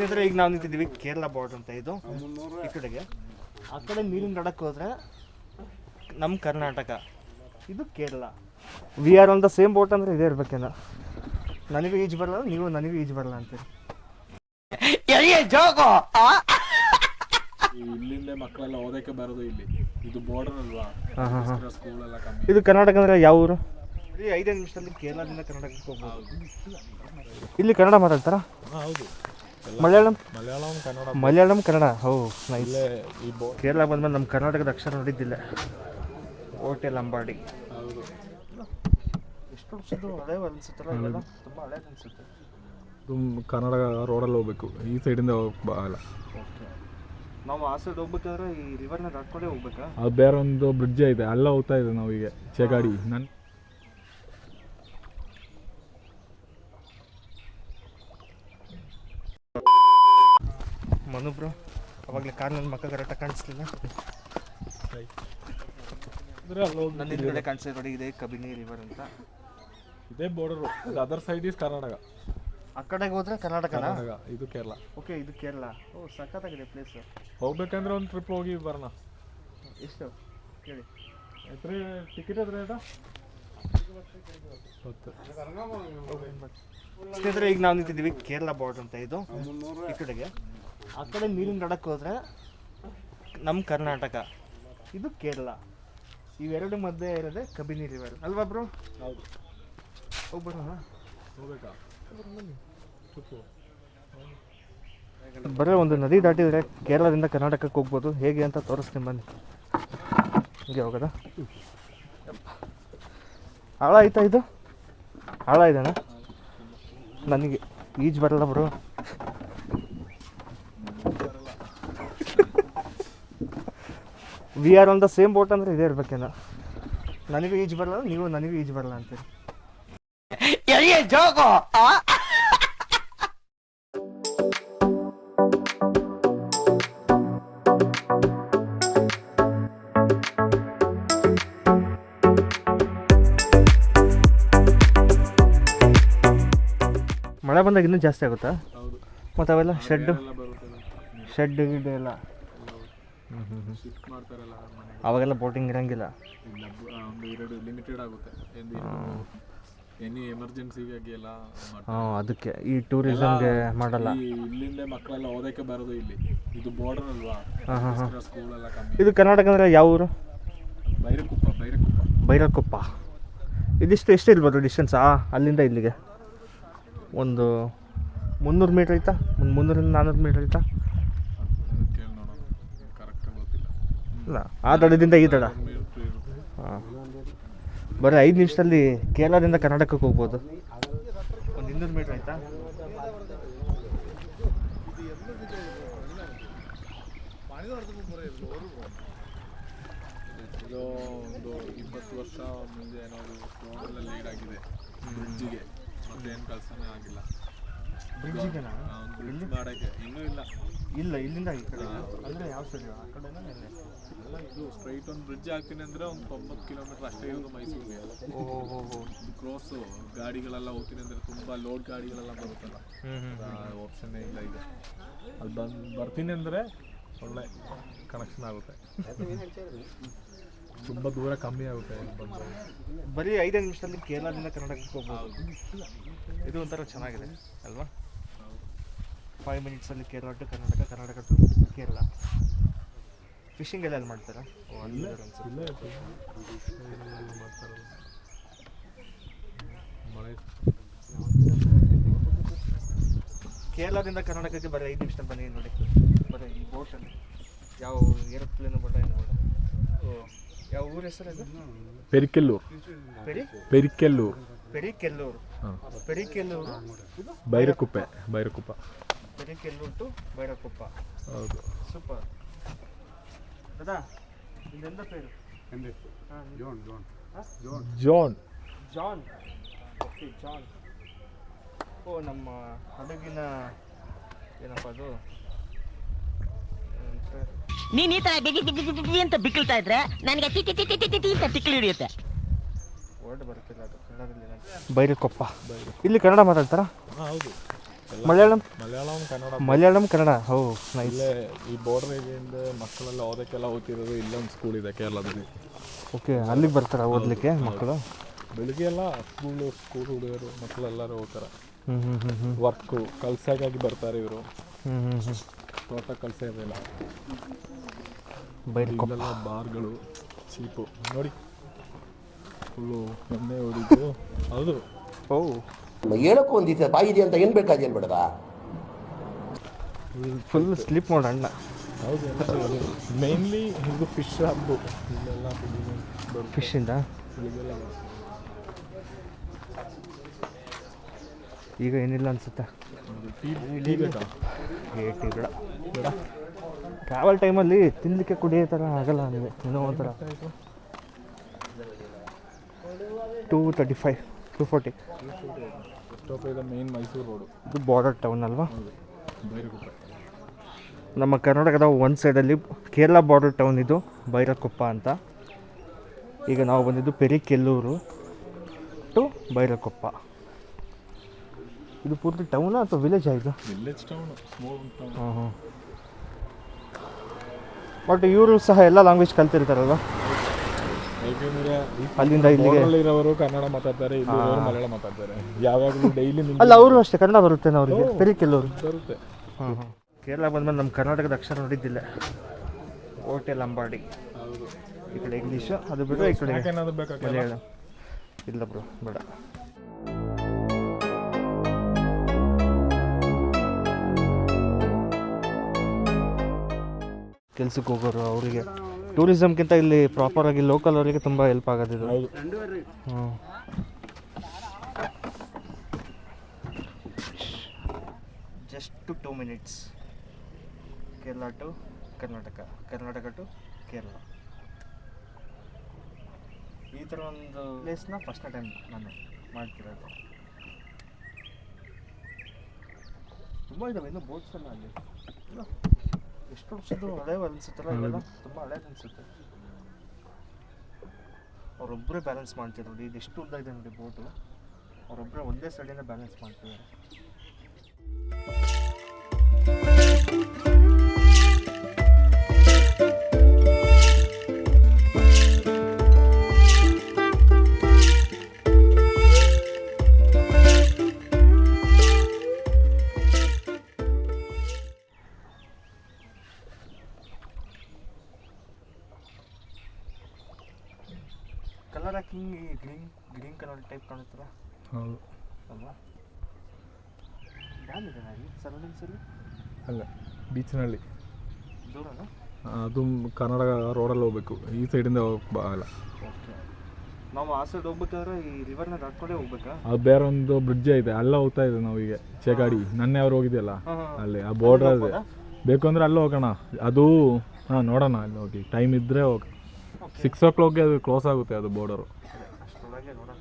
ಸ್ನೇಹಿತರೆ, ಈಗ ನಾವು ನಿಂತಿದ್ದೀವಿ ಕೇರಳ ಬಾರ್ಡರ್ ಅಂತ. ಇದು ಈ ಕಡೆಗೆ, ಆ ಕಡೆ ನೀರಿನ ದಡಕ್ಕೆ ಹೋದರೆ ನಮ್ಮ ಕರ್ನಾಟಕ, ಇದು Kerala. We are on the same boat ಅಂದರೆ ಇದೇ ಇರ್ಬೇಕೇನೋ. ನನಗೂ ಈಜು ಬರಲ್ಲ, ನೀವು ನನಗೂ ಈಜು ಬರಲ್ಲ ಅಂತೀರಿ. ಇಲ್ಲಿಂದ ಮಕ್ಕಳೆಲ್ಲ ಓದಕ್ಕೆ ಬರೋದು ಇಲ್ಲಿ. ಇದು ಬಾರ್ಡರ್ ಅಲ್ವಾ, ಸ್ಕೂಲ್ ಎಲ್ಲ ಕಮ್ಮಿ. ಇದು ಕರ್ನಾಟಕ ಅಂದರೆ ಯಾವ ಊರು? ಈ 5 ನಿಮಿಷದಲ್ಲಿ ಕೇರಳದಿಂದ ಕರ್ನಾಟಕಕ್ಕೆ ಹೋಗ್ಬೋದು. ಇಲ್ಲಿ ಕನ್ನಡ ಮಾತಾಡ್ತಾರಾ? ಹೌದು. ಮಲಯಾಳಂ ಕನ್ನಡ. ಮಲಯಾಳಂ ಕನ್ನಡ. ಹೋ ನೈಸ್. ಇಲ್ಲೇ ಈ ಕೇರಳ ಬಂದ್ಮೇಲೆ ನಮ್ಮ ಕರ್ನಾಟಕದ ಅಕ್ಷರ ನೋಡಿದ್ದಿಲ್ಲ. ಹೋಟೆಲ್ ಅಂಬಾಡಿ. ಹೌದು. ಎಷ್ಟು ವರ್ಷದ್ದು ಹಳೆ ಅನಿಸುತ್ತಲ್ಲ, ಇವೆಲ್ಲ ತುಂಬ ಹಳೆ ಅನಿಸುತ್ತೆ. ಕನ್ನಡ ರೋಡಲ್ಲಿ ಹೋಗ್ಬೇಕು, ಈ ಸೈಡಿಂದ ಹೋಗಲ್ಲ. ಓಕೆ, ನಾವು ಆ ಸೈಡ್ ಹೋಗ್ಬೇಕಾದ್ರೆ ಈ ರಿವರ್ನ ದಾಟ್ಕೊಂಡೇ ಹೋಗ್ಬೇಕಾ? ಅದು ಬೇರೆ ಒಂದು ಬ್ರಿಡ್ಜ್ ಐತೆ, ಅಲ್ಲ ಹೋಗ್ತಾ ಇದೆ ನಾವು ಈಗ ಚೆಗಾಡಿ. ಮನುಬ್ರು ಅವಾಗಲೇ ಕಾರ್ನಲ್ಲಿ ಮಕ್ಕ ಕರೆಕ್ಟಾಗಿ ಕಾಣಿಸ್ಲಿಲ್ಲ. ನನ್ನ ಹಿಂದ್ಗಡೆ ಕಾಣಿಸ್ತಾ ನೋಡಿ, ಇದೆ ಕಬಿನಿ ರಿವರ್ ಅಂತ. ಇದೇ border, other side is Karnataka. ಆ ಕಡೆಗೆ ಹೋದ್ರೆ ಕರ್ನಾಟಕನಾ? ಇದು ಕೇರಳ. ಓಕೆ, ಇದು ಕೇರಳ. ಓ, ಸಖತ್ತಾಗಿದೆ ಪ್ಲೇಸ್. ಹೋಗ್ಬೇಕಂದ್ರೆ ಒಂದು ಟ್ರಿಪ್ ಹೋಗಿ ಬರೋಣ. ಎಷ್ಟು ಕೇಳಿ? ಟಿಕೆಟ್ ಅದ್ರ ಸ್ನೇಹಿತರೆ, ಈಗ ನಾವು ನಿಂತಿದ್ದೀವಿ ಕೇರಳ ಬಾರ್ಡರ್ ಅಂತ. ಇದು ಈ ಕಡೆಗೆ, ಆ ಕಡೆ ನೀರಿನ ದಡಕ್ಕೆ ಹೋದರೆ ನಮ್ಮ ಕರ್ನಾಟಕ, ಇದು ಕೇರಳ. ಇವೆರಡು ಮಧ್ಯೆ ಇರೋದೇ ಕಬಿನಿ ರಿವರ್ ಅಲ್ವಾ ಬ್ರೋ? ಹೌದು. ಹೋಗ್ಬರೋಣ? ಹೋಗ್ಬೇಕಾ? ಬರೀ ಒಂದು ನದಿ ದಾಟಿದರೆ ಕೇರಳದಿಂದ ಕರ್ನಾಟಕಕ್ಕೆ ಹೋಗ್ಬೋದು. ಹೇಗೆ ಅಂತ ತೋರಿಸ್ತೀನಿ ಬನ್ನಿ. ಹೀಗೆ ಹೋಗೋದಾ? ಆಳ ಆಯ್ತಾ? ಇದು ಆಳ ಇದೆನಾ? ನನಗೆ ಈಜು ಬರಲ್ಲ bro. We are on the same boat ಅಂದರೆ ಇದೇ ಇರ್ಬೇಕೇನೋ. ನನಗೂ ಈಜು ಬರಲ್ಲ, ನೀವು ನನಗೂ ಈಜು ಬರಲ್ಲ ಅಂತೀರಿ. ಮಳೆ ಬಂದಾಗ ಇನ್ನೂ ಜಾಸ್ತಿ ಆಗುತ್ತಾ? ಹೌದು. ಮತ್ತು ಅವೆಲ್ಲ ಶೆಡ್ ಗಿಡ್ ಎಲ್ಲ ಶಿಫ್ಟ್ ಮಾಡ್ತಾರಲ್ಲ ಮನೆಗೆ, ಅವಾಗೆಲ್ಲ ಬೋಟಿಂಗ್ ಇರಂಗಿಲ್ಲ. ಒಂದು 2 ಲಿಮಿಟೆಡ್ ಆಗುತ್ತೆ. ಎನಿ ಎಮರ್ಜೆನ್ಸಿಗಾಗಿ ಎಲ್ಲ ಅದಕ್ಕೆ ಈ ಟೂರಿಸಮ್ಗೆ ಮಾಡಲ್ಲ. ಇಲ್ಲಿಂದ ಮಕ್ಕಳೆಲ್ಲ ಓದಕ್ಕೆ ಬರೋದು ಇಲ್ಲಿ. ಇದು ಬಾರ್ಡರ್ ಅಲ್ವಾ, ಸ್ಕೂಲ್ ಎಲ್ಲ ಕಮ್ಮಿ. ಇದು ಕರ್ನಾಟಕ ಅಂದರೆ ಯಾವ ಊರು? ಬೈರಕುಪ್ಪ. ಬೈರಕುಪ್ಪ. ಇದಿಷ್ಟು ಎಷ್ಟು ಇರ್ಬೋದು ಡಿಸ್ಟೆನ್ಸ್ ಅಲ್ಲಿಂದ ಇಲ್ಲಿಗೆ? ಒಂದು 300 ಮೀಟ್ರ್ ಐತಾ? ಒಂದು 300-400 ಮೀಟ್ರ್ ಐತಾ? ಕೇಳಿ ನೋಡೋಣ, ಕರೆಕ್ಟಾಗಿ ಗೊತ್ತಿಲ್ಲ. ಇಲ್ಲ, ಆ ದಡದಿಂದ ಈ ದಡ. ಹಾಂ, ಬರೀ 5 ನಿಮಿಷದಲ್ಲಿ ಕೇರಳದಿಂದ ಕರ್ನಾಟಕಕ್ಕೆ ಹೋಗ್ಬೋದು. ಒಂದು 200 ಮೀಟ್ರ್ ಆಯ್ತಾ? ಇದು ಒಂದು 20 ವರ್ಷ ಮುಂದೆ ಏನಾದ್ರು ಸ್ಟೋನೆಲ್ಲ ಲೀಡ್ ಆಗಿದೆ ಬ್ರಿಡ್ಜಿಗೆ, ಮತ್ತೇನು ಕೆಲಸನೇ ಆಗಿಲ್ಲ. ಬ್ರಿಡ್ಜಿಗೆನಾ? ಬ್ರಿಡ್ಜ್ ಮಾಡೋಕ್ಕೆ ಇನ್ನೂ ಇಲ್ಲ. ಇಲ್ಲ, ಇಲ್ಲಿಂದ ಈ ಕಡೆ ಅಂದರೆ ಯಾವ ಸೈಡ್? ಆ ಕಡೆನಾ? ಅಲ್ಲ, ಇದು ಸ್ಟ್ರೈಟ್ ಒಂದು ಬ್ರಿಡ್ಜ್ ಹಾಕ್ತೀನಿ ಅಂದರೆ ಒಂದು 90 ಕಿಲೋಮೀಟ್ರ್ ಅಷ್ಟೇ ಇರೋದು ಮೈಸೂರಿಗೆ. ಕ್ರಾಸು ಗಾಡಿಗಳೆಲ್ಲ ಹೋಗ್ತೀನಿ ಅಂದರೆ ತುಂಬ ಲೋಡ್ ಗಾಡಿಗಳೆಲ್ಲ ಬರುತ್ತಲ್ಲ, ಆಪ್ಷನ್ನೇ ಇಲ್ಲ ಈಗ. ಅಲ್ಲಿ ಬರ್ತೀನಿ ಅಂದರೆ ಒಳ್ಳೆ ಕನೆಕ್ಷನ್ ಆಗುತ್ತೆ. ತುಂಬ ದೂರ ಕಮ್ಮಿ ಆಗುತ್ತೆ ಬಂದು. ಬರೀ 5 ನಿಮಿಷದಲ್ಲಿ ಕೇರಳದಿಂದ ಕರ್ನಾಟಕಕ್ಕೆ ಹೋಗ್ಬೋದು. ಇದು ಒಂಥರ ಚೆನ್ನಾಗಿದೆ ಅಲ್ವಾ? 5 ಮಿನಿಟ್ಸಲ್ಲಿ Kerala to Karnataka, Karnataka to Kerala. Fishing ಎಲ್ಲ ಮಾಡ್ತಾರಾ? ಕೇರಳದಿಂದ ಕರ್ನಾಟಕಕ್ಕೆ ಬರೀ 5 ನಿಮಿಷ ಬನ್ನಿ ನೋಡಿ. ಬರೀ ಈ ಬೋಟಲ್ಲಿ ಯಾವ ಏರೋಪ್ಲೇನು ಬಡ ಏನು ಬಡ. ಯಾವ ಊರ ಹೆಸರು ಅದು? ಪೆರಿಕೆಲ್ಲೂರು. ಪೆರಿಕೆಲ್ಲೂರು. ಪೆರಿಕೆಲ್ಲೂರು. ಪೆರಿಕೆಲ್ಲೂರು. ಬೈರಕುಪ್ಪ. ಪೆರಿಕೆಲ್ಲೂರು ಟು ಬೈರಕುಪ್ಪ. ಹೌದು. ಸೂಪರ್. ಅದಾ ಇದೆಂದ ಪೇರು? ಜಾನ್. Okay, John. ಓ, ನಮ್ಮ ಹಡಗಿನ ಏನಪ್ಪ ಅದು? ನೀನ್ ಈ ತರ ಅಂತ ಬಿಕ್ಕಳ್ತಾ ಇದ್ರೆ ನನಗೆ ಅಂತ ತಿಕ್ಕಲು ಹಿಡಿಯುತ್ತೆ. ವರ್ಡ್ ಬರುತ್ತಿಲ್ಲ ಅದು ಕನ್ನಡದಲ್ಲಿ. ಬೈರಕೊಪ್ಪ. ಇಲ್ಲಿ ಕನ್ನಡ ಮಾತಾಡ್ತಾರಾ? ಹೌದು. ಮಲಯಾಳಂ ಮಲಯಾಳಂ ಮಲಯಾಳಂ ಕನ್ನಡ ಹೋ ನೈಸ್. ಇಲ್ಲೇ ಈ ಬಾರ್ಡರ್ ಏರಿಯಿಂದ ಮಕ್ಕಳೆಲ್ಲ ಓದಕ್ಕೆಲ್ಲ ಓದ್ತಿರೋದು ಇಲ್ಲೇ ಒಂದು ಸ್ಕೂಲ್ ಇದೆ ಕೇರಳದಲ್ಲಿ. ಓಕೆ, ಅಲ್ಲಿಗೆ ಬರ್ತಾರಾ ಓದಲಿಕ್ಕೆ ಮಕ್ಕಳು? ಬೆಳಿಗ್ಗೆ ಎಲ್ಲ ಸ್ಕೂಲ್ ಹುಡುಗರು ಮಕ್ಕಳೆಲ್ಲರೂ ಹೋಗ್ತಾರೆ. ಹ್ಞೂ ವರ್ಕು ಕಲ್ಸಕ್ಕಾಗಿ ಬರ್ತಾರೆ ಇವರು. ಹ್ಞೂ ತೋಟ ಕಲ್ಸ ಇರಲಿಲ್ಲ. ಬೈರಕೊಪ್ಪ ಇಲ್ಲೆಲ್ಲ ಬಾರ್ಗಳು ಚೀಪು ನೋಡಿ, ಫುಲ್ಲು ಎಣ್ಣೆ ಹೊಡಿತು. ಹೌದು. ಓ, ಹೇಳಕ್ಕೂ ಒಂದಿದೆ ಬಾಯಿದೆ ಅಂತ ಏನು ಬೇಕಾದೇನು ಬೇಡದ. ಫುಲ್ ಸ್ಲೀಪ್ ಮೋಡ್ ಅಣ್ಣ. ಹೌದು, ಮೇನ್ಲಿ ಇದು ಫಿಶ್ ಹಬ್ಬು. ಇಲ್ಲೆಲ್ಲ ಫಿಶ್ಶಿಂದ ಬೆಳಿಗ್ಗೆಲ್ಲ ಈಗ ಏನಿಲ್ಲ ಅನ್ಸುತ್ತೆ. ಟೀ ಬೇಕಾ? ಟೀ ಬೇಡ. ಟ್ರಾವೆಲ್ ಟೈಮಲ್ಲಿ ತಿನ್ನಲಿಕ್ಕೆ ಕುಡಿಯೋ ಥರ ಆಗಲ್ಲ ನನಗೆ. ಏನೋ ಒಂಥರ 235 240. ಸ್ಟಾಪ್ ಇದೆ ಮೇನ್ ಮೈಸೂರು ರೋಡು. ಇದು ಬಾರ್ಡರ್ ಟೌನ್ ಅಲ್ವಾ? ಬೈರಕೊಪ್ಪ. ನಮ್ಮ ಕರ್ನಾಟಕದ ಒಂದು ಸೈಡಲ್ಲಿ ಕೇರಳ ಬಾರ್ಡರ್ ಟೌನ್ ಇದು ಬೈರಕೊಪ್ಪ ಅಂತ. ಈಗ ನಾವು ಬಂದಿದ್ದು ಪೆರಿಕೆಲ್ಲೂರು ಟು ಬೈರಕೊಪ್ಪ. ಇದು ಪೂರ್ತಿ ಟೌನಾ ಅಥವಾ ವಿಲೇಜ್ ಆಯಿತು? Village town, small town. ಹಾಂ. ಬಟ್ ಇವರು ಸಹ ಎಲ್ಲ ಲ್ಯಾಂಗ್ವೇಜ್ ಕಲ್ತಿರ್ತಾರಲ್ವ? ಯಾಕೆಂದರೆ ಅಲ್ಲಿಂದ ಇಲ್ಲಿಗೆ ಇರೋರು ಕನ್ನಡ ಮಾತಾಡ್ತಾರೆ, ಇಲ್ಲಿರೋರು ಮಲಯಾಳ ಮಾತಾಡ್ತಾರೆ. ಯಾವಾಗಲೂ ಡೈಲಿ ಅಲ್ಲ, ಅವರು ಅಷ್ಟೇ ಕನ್ನಡ ಬರುತ್ತೆ ಅವರಿಗೆ. ಪೆರಿಕೆಲ್ಲೂರು ಬರುತ್ತೆ. ಹಾಂ. ಕೇರಳ ಬಂದ್ಮೇಲೆ ನಮ್ಮ ಕರ್ನಾಟಕದ ಅಕ್ಷರ ನೋಡಿದ್ದಿಲ್ಲ. ಹೋಟೆಲ್ ಅಂಬಾಡಿ. ಹೌದು. ಈ ಕಡೆ ಇಂಗ್ಲೀಷು, ಅದು ಬಿಟ್ಟರೆ ಈ ಕಡೆ ಏನಾದ್ರು ಬೇಕಾ? ಮಲಯಾಳ. ಇಲ್ಲ ಬ್ರೋ, ಬೇಡ. ಕೆಲ್ಸಕ್ಕೆ ಹೋಗೋರು ಅವರಿಗೆ ಟೂರಿಸಮ್ಗಿಂತ ಇಲ್ಲಿ ಪ್ರಾಪರಾಗಿ ಲೋಕಲ್ ಅವರಿಗೆ ತುಂಬ ಹೆಲ್ಪ್ ಆಗೋದಿದು. ಹೌದು. ಹ್ಞೂ. Just 2 minutes. Kerala to Karnataka, Karnataka to Kerala. ಈ ಥರ ಒಂದು ಪ್ಲೇಸ್ನ ಫಸ್ಟ್ ಟೈಮ್ ನಾನು ಮಾಡ್ತಿರೋದು. ತುಂಬ ಇದ್ದಾವೆ ಇನ್ನೂ ಬೋಟ್ಸ್ ಎಲ್ಲ ಅಲ್ಲಿ. ಎಷ್ಟು ವರ್ಷದ್ದು ಹಳೆವು ಅನಿಸುತ್ತಲ್ಲ, ಇವೆಲ್ಲ ತುಂಬ ಹಳೇದು ಅನಿಸುತ್ತೆ. ಅವರೊಬ್ಬರೇ ಬ್ಯಾಲೆನ್ಸ್ ಮಾಡ್ತಿರೋದು. ಇದು ಎಷ್ಟು ಉದ್ದ ಇದೆ ನೋಡಿ ಬೋಟು. ಅವರೊಬ್ಬರೇ ಒಂದೇ ಸೈಡಿಂದ ಬ್ಯಾಲೆನ್ಸ್ ಮಾಡ್ತಿದ್ದಾರೆ. ಕಲರ್ ಹಾಕಿಂಗ್ ಗ್ರೀನ್ ಕಲರ್ ಟೈಪ್ ಕಾಣುತ್ತಲ್ಲ? ಹೌದು. ಅಲ್ವಾ? ಡ್ಯಾಮ್ ಇದೆ ಅಲ್ಲಿ ಸರೌಂಡಿಂಗ್ಸಲ್ಲಿ? ಅಲ್ಲ, ಬೀಚ್ನಲ್ಲಿ. ದೂರನಾ? ಅದು ಕರ್ನಾಟಕ ರೋಡಲ್ಲಿ ಹೋಗ್ಬೇಕು, ಈ ಸೈಡಿಂದ ಹೋಗಕ್ಕೆ ಆಗಲ್ಲ. ಓಕೆ. ನಾವು ಆ ಸೈಡ್ ಹೋಗ್ಬೇಕಾದ್ರೆ ಈ ರಿವರ್ನ ದಾಟ್ಕೊಂಡೇ ಹೋಗ್ಬೇಕಾ? ಅದು ಬೇರೆ ಒಂದು ಬ್ರಿಡ್ಜ್ ಐತೆ, ಅಲ್ಲ ಹೋಗ್ತಾ ಇದೆ ನಾವು ಈಗ. ಚೆಗಾಡಿ ನನ್ನೆ ಅವ್ರು ಹೋಗಿದೆಯಲ್ಲ ಅಲ್ಲಿ, ಆ ಬೋರ್ಡರ್ ಇದೆ. ಬೇಕು ಅಂದರೆ ಅಲ್ಲೂ ಹೋಗೋಣ. ಅದು ಹಾಂ, ನೋಡೋಣ ಅಲ್ಲಿ ಹೋಗಿ. ಟೈಮ್ ಇದ್ದರೆ ಹೋಗಿ. 6 o'clock ಅದು ಕ್ಲೋಸ್ ಆಗುತ್ತೆ ಅದು ಬೋರ್ಡರು. ಅಷ್ಟರೊಳಗೆ ನೋಡೋಣ.